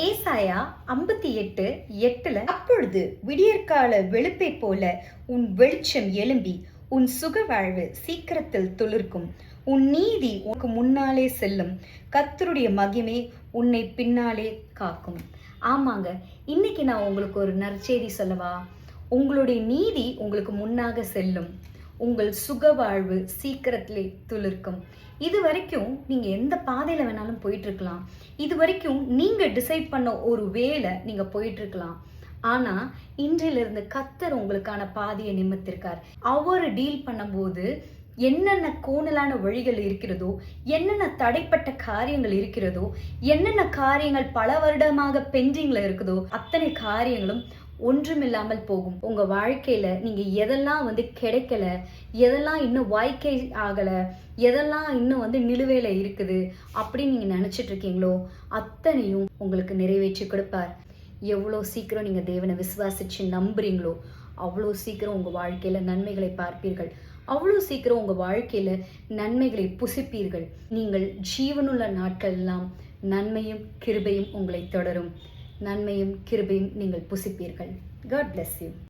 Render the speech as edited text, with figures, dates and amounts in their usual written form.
ஏசாயா 58:8 அப்பொழுது விடியற்கால வெளுப்பை போல உன் வெளிச்சம் எழும்பி உன் சுக வாழ்வு சீக்கிரத்தில் துளிர்க்கும். உன் நீதி உனக்கு முன்னாலே செல்லும். கர்த்தருடைய மகிமை உன்னை பின்னாலே காக்கும். ஆமாங்க, இன்னைக்கு நான் உங்களுக்கு ஒரு நற்செய்தி சொல்லவா? உங்களுடைய நீதி உங்களுக்கு முன்னாக செல்லும். உங்கள் சுக வாழ்வு சீக்கிரத்திலே துளிர்க்கும். இது வரைக்கும் நீங்க எந்த பாதையில வேணாலும் போயிட்டு இருக்கலாம். இது வரைக்கும் நீங்க டிசைட் பண்ண ஒரு வேலை நீங்க போயிட்டு இருக்கலாம். ஆனா இன்றிலிருந்து கர்த்தர் உங்களுக்கான பாதையை நிமித்திருக்கார். அவர் டீல் பண்ணும்போது என்னென்ன கோணலான வழிகள் இருக்கிறதோ, என்னென்ன தடைப்பட்ட காரியங்கள் இருக்கிறதோ, என்னென்ன காரியங்கள் பல வருடமாக பெண்டிங்ல இருக்குதோ, அத்தனை காரியங்களும் ஒன்றுமில்லாமல் போகும். உங்க வாழ்க்கையில நீங்க எதெல்லாம் கிடைக்கல, எதெல்லாம் இன்னும் வாய்க்கை ஆகல, எதெல்லாம் இன்னும் நிலுவையில இருக்குது அப்படின்னு நீங்க நினைச்சிட்டு இருக்கீங்களோ, அத்தனையும் உங்களுக்கு நிறைவேற்றி கொடுப்பார். எவ்வளோ சீக்கிரம் நீங்க தேவனை விசுவாசிச்சு நம்புறீங்களோ, அவ்வளோ சீக்கிரம் உங்க வாழ்க்கையில நன்மைகளை பார்ப்பீர்கள். அவ்வளோ சீக்கிரம் உங்க வாழ்க்கையில நன்மைகளை புசிப்பீர்கள். நீங்கள் ஜீவனுள்ள நாட்கள் எல்லாம் நன்மையும் கிருபையும் உங்களை தொடரும். நன்மையும் கிருபையும் நீங்கள் புசிப்பீர்கள். God bless you.